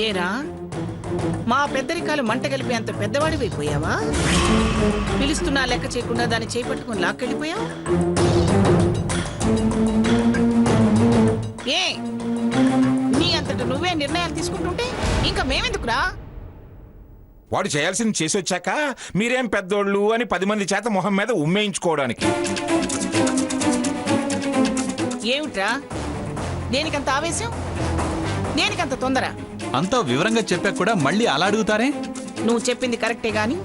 ఏరా మా పెద్దరికాలు మంట కలిపి అంత పెద్దవాడివైపోయావా? పిలుస్తున్నా లెక్క చేయకుండా దాన్ని చేపట్టుకుని లాక్కెళ్ళిపోయావు. ఏ నీ అంతట నువ్వే నిర్ణయాలు తీసుకుంటుంటే ఇంకా మేమెందుకురా? వాడు చేయాల్సింది చేసి వచ్చాక మీరేం పెద్దోళ్ళు అని 10 మంది చేత మొహం మీద ఉమ్మేయించుకోవడానికి. ఏమిట్రా దేనికంత ఆవేశం, దేనికంత తొందర? అంతా వివరంగా చెప్పాక కూడా మళ్ళీ అలా అడుగుతారే? నువ్వు చెప్పింది కరెక్టే గాని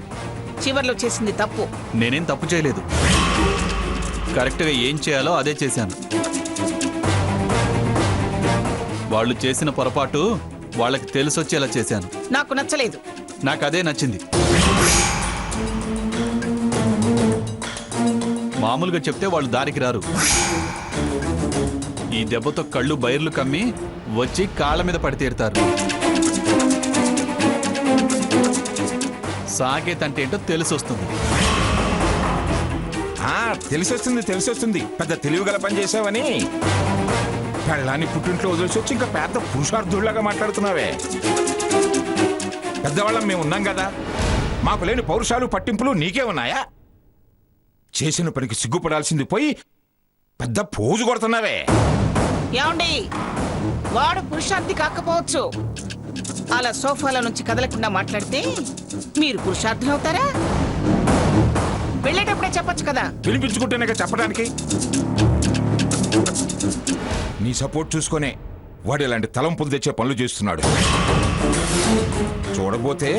చివర్లో చేసింది తప్పు. నేనేం తప్పు చేయలేదు, కరెక్ట్గా ఏం చేయాలో అదే చేశాను. వాళ్ళు చేసిన పొరపాటు వాళ్ళకి తెలిసొచ్చేలా చేశాను. నాకు నచ్చలేదు. నాకు అదే నచ్చింది. మామూలుగా చెప్తే వాళ్ళు దారికి రారు. ఈ దెబ్బతో కళ్ళు బైర్లు కమ్మి వచ్చి కాళ్ళ మీద పడి తీరుతారు. సాకేత్ అంటే ఏంటో తెలిసొస్తుంది. తెలిసొస్తుంది. పెద్ద తెలివిగల పని చేసావని పెళ్ళాన్ని పుట్టింట్లో వదిలేసి వచ్చి ఇంకా పెద్ద పురుషార్థుల్లాగా మాట్లాడుతున్నావే. పెద్దవాళ్ళం మేము ఉన్నాం కదా, మాకు లేని పౌరుషాలు పట్టింపులు నీకే ఉన్నాయా? చేసిన పనికి సిగ్గుపడాల్సింది పోయి పెద్ద పోజు కొడుతున్నావే. ఏమండి, వాడు పురుషార్థి కాకపోవచ్చు. అలా సోఫాల నుంచి కదలకుండా మాట్లాడితే మీరు పురుషార్థులు అవుతారా? వెళ్ళేటప్పుడే చెప్పొచ్చు కదా. వినిపించుకుంటేనే చెప్పడానికి. నీ సపోర్ట్ చూసుకునే వాడు ఇలాంటి తలంపులు తెచ్చే పనులు చేస్తున్నాడు. చూడబోతే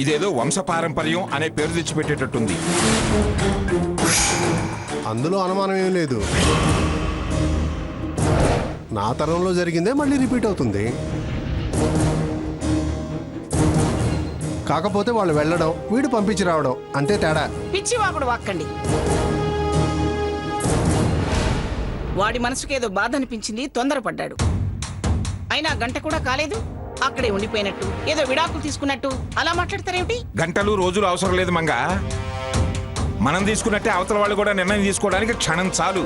ఇదేదో వంశపారంపర్యం అనే పేరు తెచ్చిపెట్టేటట్టుంది. అందులో అనుమానం ఏం లేదు. నా తరంలో జరిగిందే మళ్ళీ రిపీట్ అవుతుంది. కాకపోతే వాళ్ళు వెళ్ళడం, వీడు పంపించి రావడం, అంతే తేడా. పిచ్చి వాగుడు వాక్కండి. వాడి మనసుకేదో బాధ అనిపించింది, తొందరపడ్డాడు. అయినా గంట కూడా కాలేదు, అక్కడే ఉండిపోయినట్టు ఏదో విడాకులు తీసుకున్నట్టు అలా మాట్లాడతారేమిటి? గంటలు రోజులు అవసరం లేదు మంగా. మనం తీసుకున్నట్టే అవతల వాళ్ళు కూడా నిర్ణయం తీసుకోవడానికి క్షణం చాలు.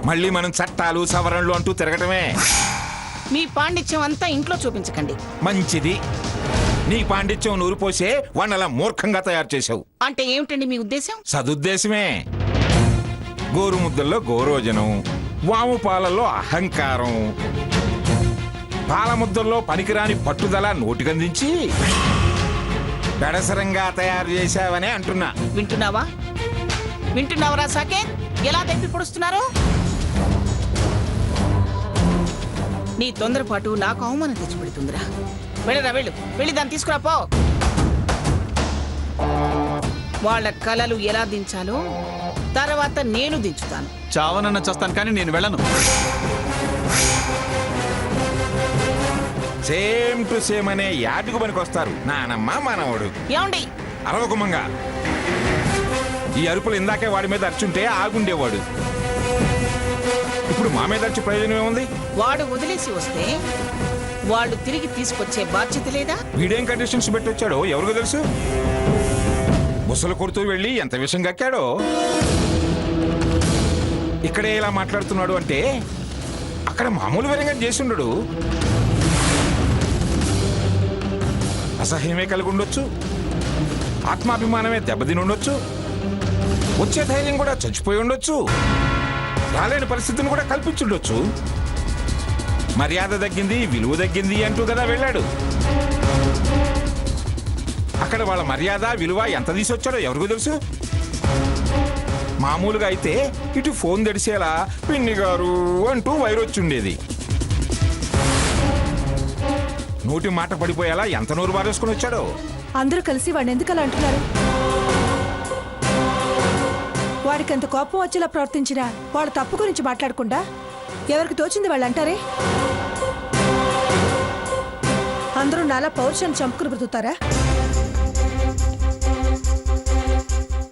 మళ్ళీ మనం చట్టాలు సవరణలు అంటూ తిరగటమే. మీ పాండిత్యం అంతా ఇంట్లో చూపించకండి. మంచిది. నీ పాండిత్యం నూరు పోసే వాళ్ళ మూర్ఖంగా తయారు చేసావు. అంటే ఏమిటండి మీ ఉద్దేశం? సదుద్దేశమే. గోరుముద్దల్లో గోరోజనం, వాము పాలల్లో అహంకారం, పాలముద్దల్లో పనికిరాని పట్టుదల నోటికందించి బెడసరంగా తయారు చేశావనే అంటున్నా. వింటున్నావరా సాకేత్? ఎలా తెప్పి పొడుస్తున్నారు? నీ తొందరపాటు నాకు అవమానం తెచ్చిపెడుతుందిరా. వెళ్ళి దాన్ని తీసుకురా పో. వాళ్ళ కలలు ఎలా దించాలో తర్వాత నేను దించుతాను. చావనన్న చేస్తాను కానీ నేను వెళ్ళను. సేమ్ టు సేమ్ అనే యాటికి పనికొస్తారు నానమ్మ మనవడు. ఏమండి, అరవకుమంగా. ఈ అరుపులు ఇందాకే వాడి మీద అర్చుంటే ఆగుండేవాడు. ఇప్పుడు మా మీద అర్చి ప్రయోజనం ఏముంది? వాడు వదిలేసి వస్తే వాళ్ళు తిరిగి తీసుకొచ్చే బాధ్యత లేదా? వీడేం కండిషన్స్ పెట్టి వచ్చాడో ఎవరికి తెలుసు? ముసలు కొడుతూ వెళ్ళి ఎంత విషయం కక్కాడో. ఇక్కడే ఇలా మాట్లాడుతున్నాడు అంటే అక్కడ మామూలు విధంగా చేసి ఉండడు. అసహ్యమే కలిగి ఉండొచ్చు, ఆత్మాభిమానమే దెబ్బతిని ఉండొచ్చు, వచ్చే ధైర్యం కూడా చచ్చిపోయి ఉండొచ్చు, రాలేని పరిస్థితిని కూడా కల్పించుండొచ్చు. మర్యాద తగ్గింది, విలువ తగ్గింది అంటూ కదా వెళ్ళాడు. అక్కడ వాళ్ళ మర్యాద విలువ ఎంత తీసొచ్చాడో ఎవరికి తెలుసు? మామూలుగా అయితే ఇటు ఫోన్ తెడిసేలా పిన్ని గారు అంటూ వైరొచ్చుండేది. నోటి మాట పడిపోయేలా ఎంత నోరు బారేసుకుని వచ్చాడో. అందరూ కలిసి వాడిని ఎందుకు అలా అంటున్నారు? వాడికి ఎంత కోపం వచ్చేలా ప్రవర్తించినా వాళ్ళ తప్పు గురించి మాట్లాడకుండా ఎవరికి తోచింది వాళ్ళు అంటారే. అందరూ నాలా పౌరుషాన్ని చంపుకుని బ్రతుకుతారా?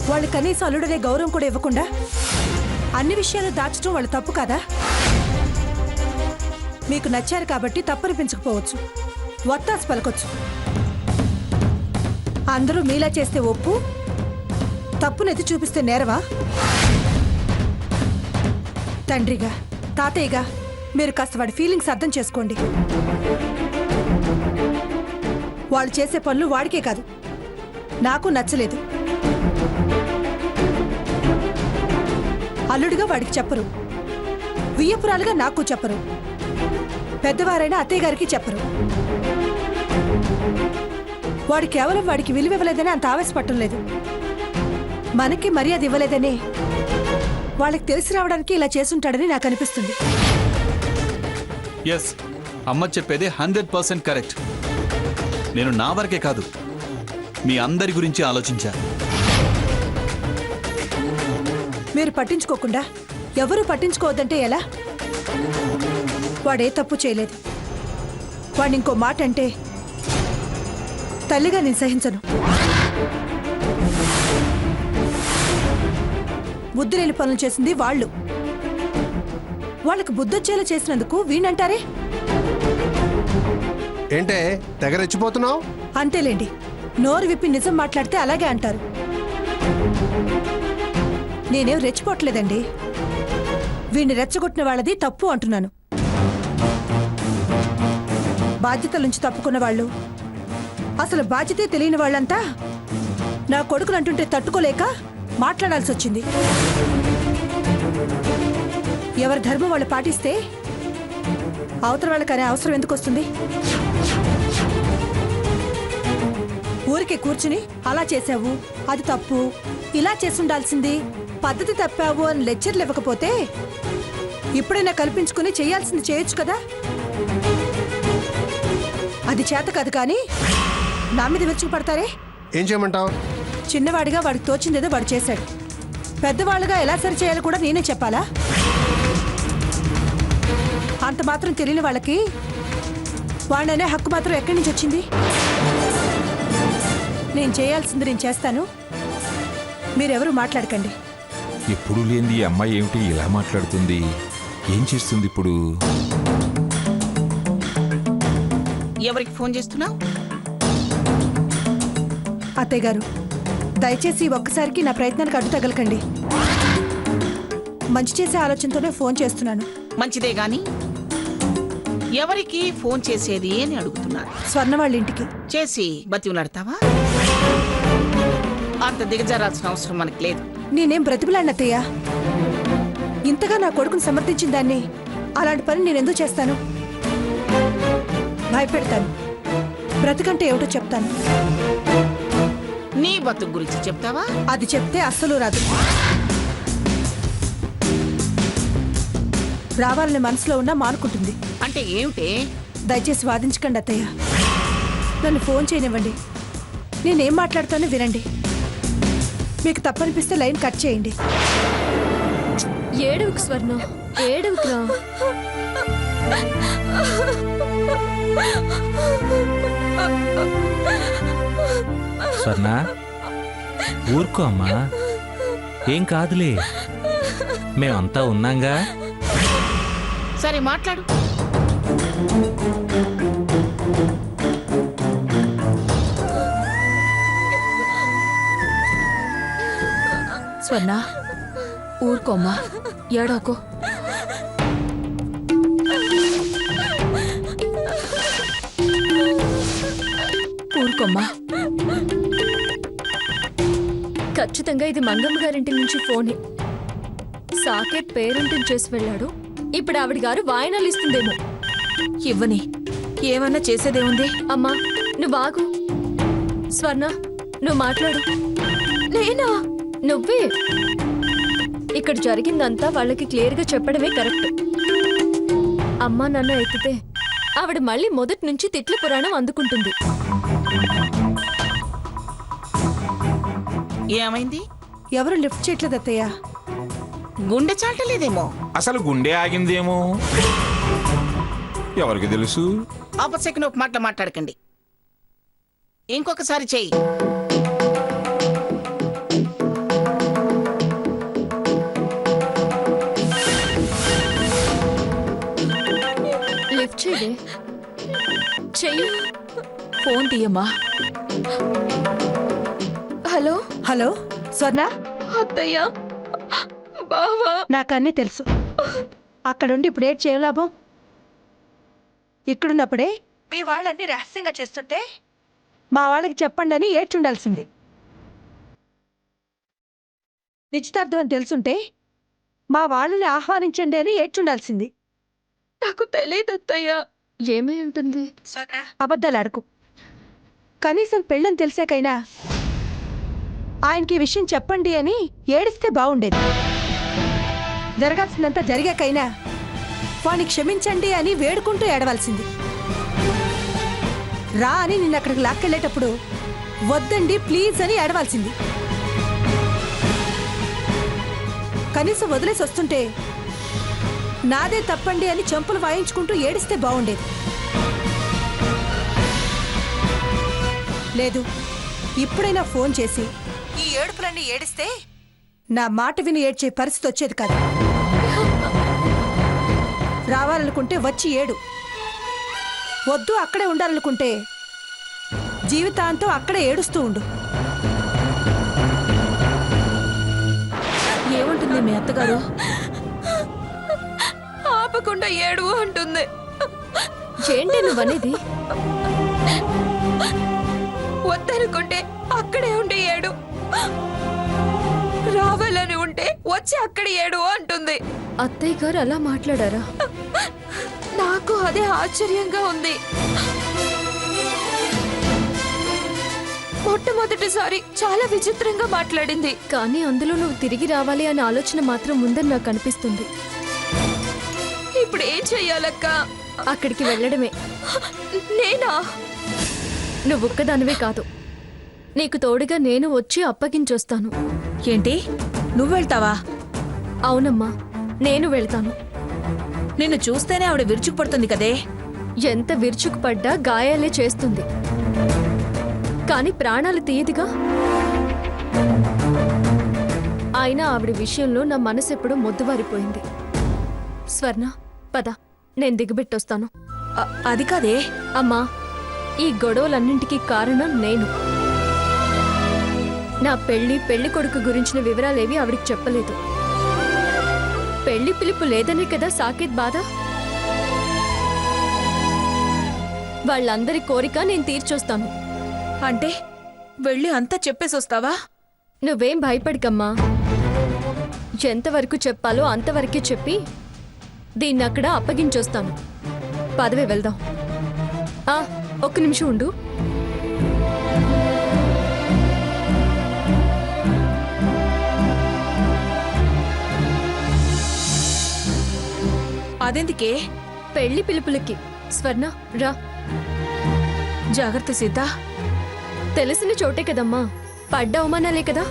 వాళ్ళు కనీసం అల్లుడనే గౌరవం కూడా ఇవ్వకుండా అన్ని విషయాలు దాచడం వాళ్ళ తప్పు కదా. మీకు నచ్చారు కాబట్టి తప్పనిపించకపోవచ్చు, వత్తాసు పలకొచ్చు. అందరూ మీలా చేస్తే ఒప్పు, తప్పునెత్తి చూపిస్తే నేరవా? తండ్రిగా, తాతయ్యగా మీరు కాస్త వాడి ఫీలింగ్స్ అర్థం చేసుకోండి. వాళ్ళు చేసే పనులు వాడికే కాదు, నాకు నచ్చలేదు. అల్లుడిగా వాడికి చెప్పరు, వియ్యపురాలుగా నాకు చెప్పరు, పెద్దవారైనా అత్తయ్య గారికి చెప్పరు. వాడు కేవలం వాడికి విలువ ఇవ్వలేదని అంత ఆవేశపడటం లేదు, మనకి మర్యాద ఇవ్వలేదనే వాళ్ళకి తెలిసి రావడానికి ఇలా చేసుంటాడని నాకు అనిపిస్తుంది. ఎస్, అమ్మ చెప్పేది 100% కరెక్ట్. నేను నా వరకే కాదు, మీ అందరి గురించి ఆలోచించా. మీరు పట్టించుకోకుండా ఎవరూ పట్టించుకోవద్దంటే ఎలా? వాడే తప్పు చేయలేదు. వాడిని ఇంకో మాట అంటే తల్లిగా నేను సహించను. బుద్ధి లేని పనులు చేసింది వాళ్ళు. వాళ్ళకి బుద్ధొచ్చేలా చేసినందుకు వీణంటారే? ఏంటే తెగ రెచ్చిపోతున్నావు? అంతేలేండి, నోరు విప్పి నిజం మాట్లాడితే అలాగే అంటారు. నేనేం రెచ్చిపోవట్లేదండి, వీణ్ణి రెచ్చగొట్టిన వాళ్ళది తప్పు అంటున్నాను. బాధ్యతల నుంచి తప్పుకున్న వాళ్ళు, అసలు బాధ్యతే తెలియని వాళ్ళంతా నా కొడుకులు అంటుంటే తట్టుకోలేక మాట్లాడాల్సి వచ్చింది. ఎవరి ధర్మం వాళ్ళు పాటిస్తే అవతల వాళ్ళకనే అవసరం ఎందుకు వస్తుంది? ఊరికే కూర్చుని అలా చేసావు, అది తప్పు, ఇలా చేసుండాల్సింది, పద్ధతి తప్పావు అని లెక్చర్లు ఇవ్వకపోతే ఇప్పుడైనా కల్పించుకుని చేయాల్సింది చేయొచ్చు కదా. అది చేత కాదు కానీ నా మీద విరుచుకు పడతారే? ఏం చేయమంటావు? చిన్నవాడిగా వాడికి తోచిందేదో వాడు చేశాడు, పెద్దవాళ్ళుగా ఎలా సరి చేయాలో కూడా నేనే చెప్పాలా? అంత మాత్రం తెలియని వాళ్ళకి వాడిననే హక్కు మాత్రం ఎక్కడి నుంచి వచ్చింది? నేను చేయాల్సింది నేను చేస్తాను, మీరెవరూ మాట్లాడకండి. ఎప్పుడు లేని ఈ అమ్మాయి ఏమిటి ఇలా మాట్లాడుతుంది? ఏం చేస్తుంది ఇప్పుడు? ఎవరికి ఫోన్ చేస్తున్నావు? అత్తయ్య గారు, దయచేసి ఒక్కసారికి నా ప్రయత్నానికి అడ్డు తగలకండి. మంచి చేసే ఆలోచనతోనే ఫోన్ చేస్తున్నాను. మంచిదే గాని ఎవరికి ఫోన్ చేసేది అని అడుగుతున్నారు. స్వర్ణ వాళ్ళ ఇంటికి చేసి బతిమలాడతావా? అంత దిగజారాల్సిన అవసరం మనకి లేదు. నేనేం బ్రతిమలాడిన అత్తయ్య? ఇంతగా నా కొడుకుని సమర్థించిన దాన్ని అలాంటి పని నేనెందుకు చేస్తాను? భయపెడతాను, బ్రతికంటే ఏమిటో చెప్తాను. నీ బతుకు గురించి చెప్తావా? అది చెప్తే అస్సలు రాదు. రావాలని మనసులో ఉన్నా మానుకుంటుంది. అంటే ఏమిటే? దయచేసి వాదించకండి అత్తయ్య, నన్ను ఫోన్ చేయనివ్వండి. నేనేం మాట్లాడతానో వినండి. మీకు తప్పనిపిస్తే లైన్ కట్ చేయండి. ఏడవకు స్వర్ణ, ఏడవకురా. స్వర్ణ, ఊరుకో అమ్మా, ఏం కాదులే, మేమంతా ఉన్నాంగా. సరే మాట్లాడు. స్వర్ణ, ఊరుకోమ్మా, ఏడవకు. ఊరుకోమ్మా. ఖచ్చితంగా ఇది మంగమ్మ గారింటి నుంచి ఫోనే. సాకేత్ పేరెంట్ని చేసి వెళ్ళాడు. ఇప్పుడు ఆవిడ గారు వాయినాలు ఇస్తుందేమో. ఇవ్వని, ఏమన్నా చేసేదేముంది? అమ్మా నువ్వు ఆగు. స్వర్ణ, నువ్వు మాట్లాడు. నేనా? నువ్వే. ఇక్కడ జరిగిందంతా వాళ్ళకి క్లియర్గా చెప్పడమే కరెక్ట్. అమ్మా నాన్న ఎత్తితే ఆవిడ మళ్ళీ మొదటి నుంచి తిట్ల పురాణం అందుకుంటుంది. ఏమైంది? ఎవరు లిఫ్ట్ చేయట్లేదు అత్తయ్య. గుండె చాటలేదేమో. అసలు గుండె ఆగిందేమో, ఎవరికి తెలుసు? ఆపసెకన్ ఒక మాట మాట్లాడకండి. ఇంకొకసారి చెయ్యి. లిఫ్ట్ చేయవే. చెయ్యి. ఫోన్ తీయమ్మా. హలో హలో స్వర్ణ, అత్తయ్య, బావా. నాకన్నీ తెలుసు. అక్కడుండి ఇప్పుడు ఏడ్ చేయ లాభం? ఇక్కడున్నప్పుడే మీ వాళ్ళన్నీ రహస్యంగా చేస్తుంటే మా వాళ్ళకి చెప్పండి అని ఏడ్చుండాల్సింది. నిశ్చితార్థం అని తెలుసుంటే మా వాళ్ళని ఆహ్వానించండి అని ఏడ్చుండాల్సింది. నాకు తెలియదు అత్తయ్య. ఏమై ఉంటుంది? అబద్ధాలు ఆడకు. కనీసం పెళ్ళని తెలిసాకైనా ఆయనకి ఈ విషయం చెప్పండి అని ఏడిస్తే బాగుండేది. జరగాల్సిందంతా జరిగాకైనా వాణ్ణి క్షమించండి అని వేడుకుంటూ ఏడవలసింది. రా అని నిన్న అక్కడికి లాక్కెళ్ళేటప్పుడు వద్దండి ప్లీజ్ అని ఏడవాల్సింది. కనీసం వదిలేసి వస్తుంటే నాదే తప్పండి అని చెంపలు వాయించుకుంటూ ఏడిస్తే బాగుండేది. లేదు, ఇప్పుడైనా ఫోన్ చేసి ఈ ఏడుపులన్నీ ఏడిస్తే నా మాట విని ఏడ్చే పరిస్థితి వచ్చేది కాదు. రావాలనుకుంటే వచ్చి ఏడు, వద్దు అక్కడే ఉండాలనుకుంటే జీవితాంతం అక్కడే ఏడుస్తూ ఉండు. ఏమంటుంది మీ అత్తగారు? ఆపకుండా ఏడు అంటుంది. ఏంటి నువ్వనేది? వద్దనుకుంటే అక్కడే ఉండి ఏడు, రావాలని ఉంటే వచ్చి అక్కడ ఏడు అంటుంది. అత్తయ్య గారు అలా మాట్లాడారా? నాకు అదే ఆశ్చర్యంగా ఉంది. మొట్టమొదటిసారి చాలా విచిత్రంగా మాట్లాడింది, కానీ అందులో నువ్వు తిరిగి రావాలి అనే ఆలోచన మాత్రం ఉందని నాకు అనిపిస్తుంది. ఇప్పుడు ఏం చెయ్యాలక్క? అక్కడికి వెళ్ళడమే. నేనా? నువ్వు ఒక్కదానివే కాదు, నీకు తోడుగా నేను వచ్చి అప్పగించొస్తాను. ఏంటి, నువ్వు వెళ్తావా? అవునమ్మా, నేను వెళ్తాను. నిన్ను చూస్తేనే ఆవిడ విరుచుకుపడుతుంది కదే. ఎంత విరుచుకుపడ్డా గాయాలే చేస్తుంది, కానీ ప్రాణాలు తీయదుగా. అయినా ఆవిడ విషయంలో నా మనసు ఎప్పుడూ మొద్దువారిపోయింది. స్వర్ణ, పద, నేను దిగబెట్టొస్తాను. అది కాదే. అమ్మా, ఈ గొడవలన్నింటికీ కారణం నేను. నా పెళ్లి కొడుకు గురించిన వివరాలేవి ఆవిడికి చెప్పలేదు. పెళ్లి పిలుపు లేదనే కదా సాకేత్ బాధ. వాళ్ళందరి కోరిక నేను తీర్చొస్తాను. అంటే వెళ్ళి అంతా చెప్పేసి వస్తావా? నువ్వేం భయపడకమ్మా. ఎంతవరకు చెప్పాలో అంతవరకే చెప్పి దీన్ని అక్కడ అప్పగించొస్తాను. పదవే వెళ్దాం. ఒక్క నిమిషం ఉండు. అదెందుకే? పెళ్లి పిలుపులకి. స్వర్ణ, రా. జాగ్రత్త సీత. తెలిసిన చోటే కదమ్మా, పడ్డ అవమానాలే కదా.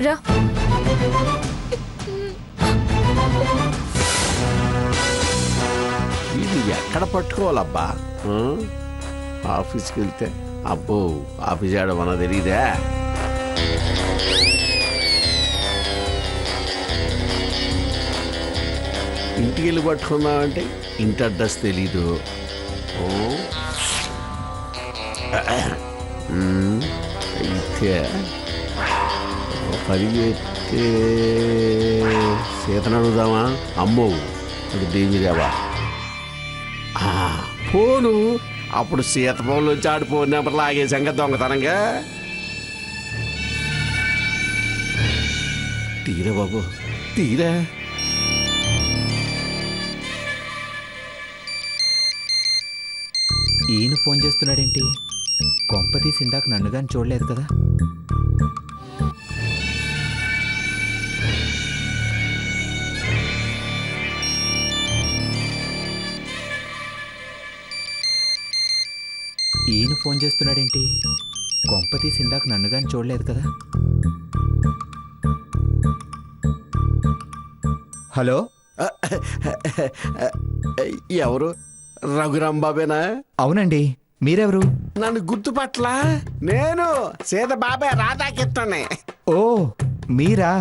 రా. ఇది ఎక్కడ పట్టుకోవాలబ్బా? ఆఫీస్కి వెళ్తే అబ్బో ఆఫీస్ ఆడమన్నా తెలియదా? ఇంటికి వెళ్ళి పట్టుకుందామంటే ఇంటి అడ్రస్ తెలీదు. అయితే పరిగెత్తే సీతను అడుగుదామా? అమ్మో ఇది డేంజరేవా? ఫోను అప్పుడు సీత ఫోన్లు వచ్చి ఆడి ఫోన్ నెంబర్ లాగేసాక దొంగతనంగా. తీరా బాబు తీరా. ఈయన ఫోన్ చేస్తున్నాడేంటి? కొంపతీసి ఇందాక నన్ను కానీ చూడలేదు కదా. ఈయన ఫోన్ చేస్తున్నాడేంటి? కొంపతీసి ఇందాక నన్ను కానీ చూడలేదు కదా. హలో, ఎవరు? రఘురాం బాబేనా? అవునండి, మీరెవరు? నన్ను గుర్తుపట్ల? నేను సీత బాబాయ్ రాధాకిత్తనే. ఓ మీరా?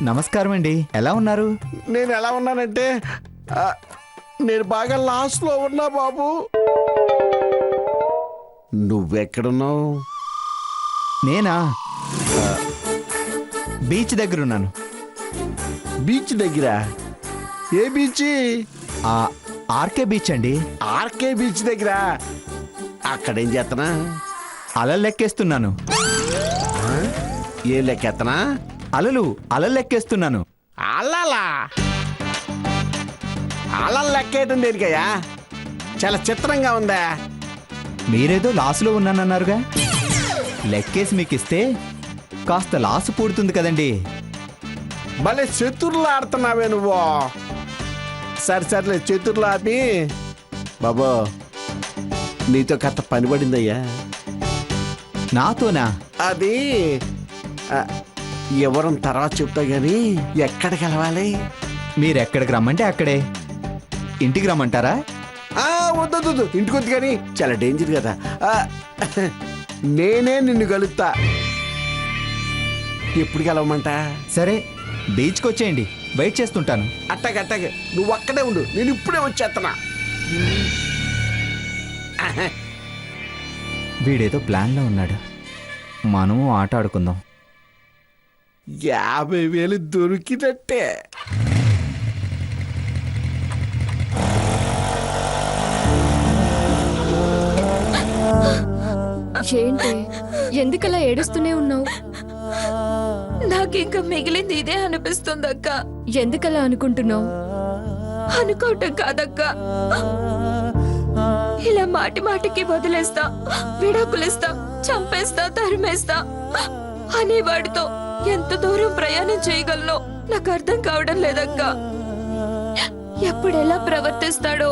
నమస్కారం అండి, ఎలా ఉన్నారు? నేను ఎలా ఉన్నానంటే నేను బాగా లాస్ లో ఉన్నా బాబు. నువ్వెక్కడున్నావు? నేనా బీచ్ దగ్గర ఉన్నాను. బీచ్ దగ్గర? ఏ బీచ్? ఆ ఆర్కే బీచ్ అండి. ఆర్కే బీచ్ దగ్గర? అక్కడేం చేస్తున్నా? అలలు లెక్కేస్తున్నాను. ఏ లెక్కెత్తనా? అలలు లెక్కేస్తున్నాను. అలలా? అలలు లెక్కేయటం దేనికయ్యా? చాలా చిత్రంగా ఉందా. మీరేదో లాసులో ఉన్నానన్నారుగా, లెక్కేసి మీకు ఇస్తే కాస్త లాసు పూడుతుంది కదండి. భలే చతుర్లు ఆడుతున్నావే నువ్వు. సర్లే చతుర్లు ఆపి బాబు, నీతో కథ పని పడిందయ్యా. నాతోనా? అది ఎవరం తర్వాత చెప్తా గాని ఎక్కడికి వెళ్ళాలి? మీరెక్కడికి రమ్మంటే అక్కడే. ఇంటికి రమ్మంటారా? వద్దు, ఇంటికి వద్దు కానీ చాలా డేంజర్ కదా. నేనే నిన్ను కలుస్తా. ఎప్పుడు కలవమంట? సరే, బీచ్కి వచ్చేయండి, వెయిట్ చేస్తుంటాను. అట్టగట్టగే నువ్వు అక్కడే ఉండు, నేను ఇప్పుడే వచ్చేస్తున్నా. వీడేదో ప్లాన్లో ఉన్నాడు, మనము ఆట ఆడుకుందాం. 50,000 దొరికినట్టే. ఏంటి ఎందుకలా ఏడుస్తూనే ఉన్నావు? నాకింక మిగిలింది ఇదే అనిపిస్తుంది అక్క. ఎందుకలా అనుకుంటున్నావు? అనుకోవటం కాదక్క, ఇలా మాటి మాటికి వదిలేస్తా, విడాకులిస్తా, చంపేస్తా, తరిమేస్తా అనేవాడితో ఎంత దూరం ప్రయాణం చేయగలనో నాకు అర్థం కావడం లేదక్క. ఎప్పుడెలా ప్రవర్తిస్తాడో,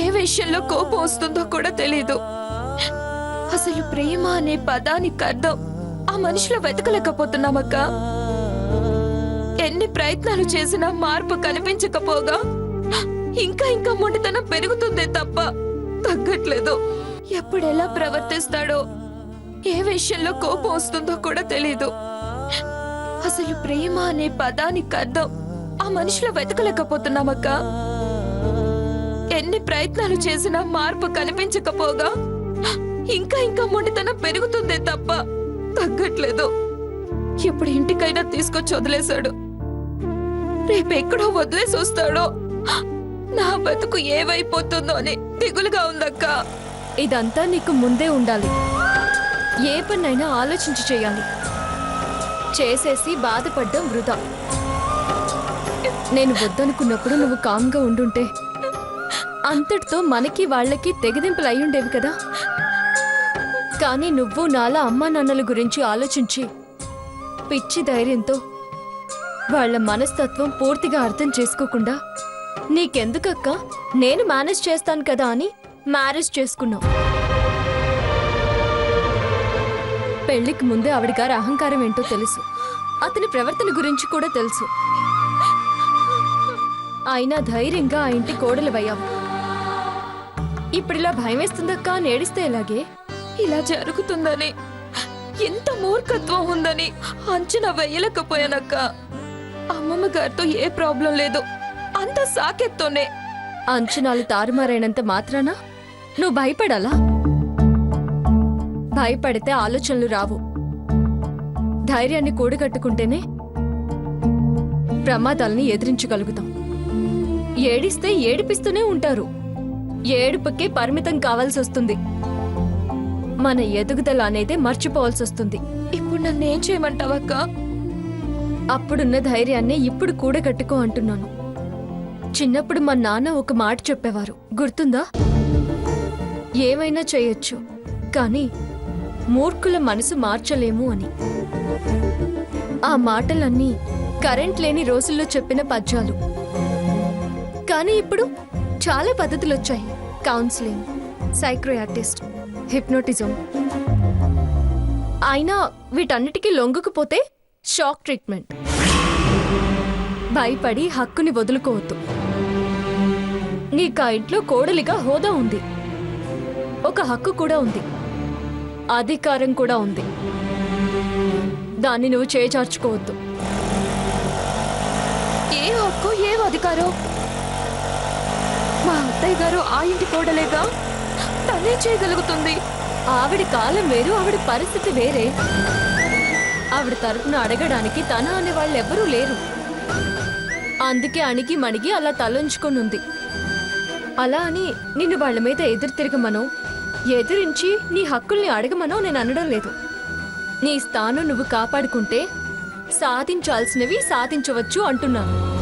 ఏ విషయంలో కోపం వస్తుందో కూడా తెలీదు. అసలు ప్రేమ అనే పదానికి అర్థం ఆ మనిషిలో వెతకలేకపోతున్నామక్క. ఎన్ని ప్రయత్నాలు చేసినా మార్పు కనిపించకపోగా ఇంకా ఇంకా మొండితనం పెరుగుతుందే తప్ప తగ్గట్లేదు. ఎప్పుడెలా ప్రవర్తిస్తాడో, ఏ విషయంలో కోపం వస్తుందో కూడా తెలీదు. అసలు ప్రేమ అనే పదానికి అర్థం ఆ మనిషిలో వెతకలేకపోతున్నామక్క. ఎన్ని ప్రయత్నాలు చేసినా మార్పు కనిపించకపోగా ఇంకా ఇంకా మొండితనం పెరుగుతుందే తప్ప తగ్గట్లేదు. ఇప్పుడు ఇంటికైనా తీసుకొచ్చి వదిలేశాడు, రేపెక్కడో వదిలేసి వస్తాడో. నా బతుకు ఏవైపోతుందో అని దిగులుగా ఉందక్క. ఇదంతా నీకు ముందే ఉండాలి. ఏ పనైనా ఆలోచించి చేయాలి. చేసేసి బాధపడ్డం వృధా. నేను వద్దనుకున్నప్పుడు నువ్వు కామ్గా ఉండుంటే అంతటితో మనకి వాళ్ళకి తెగదింపులు అయ్యుండేవి కదా. కానీ నువ్వు నాలా అమ్మా నాన్నల గురించి ఆలోచించి పిచ్చి ధైర్యంతో వాళ్ళ మనస్తత్వం పూర్తిగా అర్థం చేసుకోకుండా నీకెందుకక్క, నేను మేనేజ్ చేస్తాను కదా అని మ్యారేజ్ చేసుకున్నావు. పెళ్లికి ముందే ఆవిడ గారి అహంకారం ఏంటో తెలుసు, అతని ప్రవర్తన గురించి కూడా తెలుసు. అయినా ధైర్యంగా ఆ ఇంటి కోడలివయ్యావు. ఇప్పుడిలా భయం వేస్తుందక్క అని ఏడిస్తే ఎలాగే? ఇలా జరుగుతుందని, ఎంత మూర్ఖత్వం ఉందని అంచనా వేయలేకపోయానక్క. అమ్మమ్మ గారితో ఏ ప్రాబ్లం లేదు, అంత సాకెత్తోనే. అంచనాలు తారుమారైనంత మాత్రాన నువ్వు భయపడాలా? భయపడితే ఆలోచనలు రావు. ధైర్యాన్ని కూడగట్టుకుంటేనే ప్రమాదాలని ఎదిరించగలుగుతాం. ఏడిస్తే ఏడిపిస్తూనే ఉంటారు, ఏడుపుకే పరిమితం కావాల్సి వస్తుంది. మన ఎదుగుదల అనేది మర్చిపోవాల్సి వస్తుంది. ఇప్పుడు నన్నేం చేయమంటావక్క? అప్పుడున్న ధైర్యాన్ని ఇప్పుడు కూడగట్టుకో అంటున్నాను. చిన్నప్పుడు మా నాన్న ఒక మాట చెప్పేవారు, గుర్తుందా? ఏమైనా చేయొచ్చు, కానీ మూర్ఖుల మనసు మార్చలేము అని. ఆ మాటలన్నీ కరెంట్ లేని రోజుల్లో చెప్పిన పద్యాలు. కానీ ఇప్పుడు చాలా పద్ధతులు వచ్చాయి. Counselling, psychiatrist, hypnotism. అయినా వీటన్నిటికీ లొంగకపోతే షాక్ ట్రీట్మెంట్. భయపడి హక్కుని వదులుకోవద్దు. నీకు ఆ ఇంట్లో కోడలిగా హోదా ఉంది, ఒక హక్కు కూడా ఉంది, అధికారం కూడా ఉంది. దాన్ని నువ్వు చేజార్చుకోవద్దు. ఏ హక్కు, ఏ అధికారం? మా అత్తయ్య గారు ఆ ఇంటి కోడలేగా, తనే చేయగలుగుతుంది. ఆవిడ కాలం వేరు, ఆవిడ పరిస్థితి వేరే. ఆవిడ తరపున అడగడానికి తన అనే వాళ్ళు ఎవ్వరూ లేరు. అందుకే అణిగి మణిగి అలా తలంచుకొని ఉంది. అలా అని నిన్ను వాళ్ళ మీద ఎదురు తిరగమనో ఎదిరించి నీ హక్కుల్ని అడగమనో నేను అనడం లేదు. నీ స్థానం నువ్వు కాపాడుకుంటే సాధించాల్సినవి సాధించవచ్చు అంటున్నాను.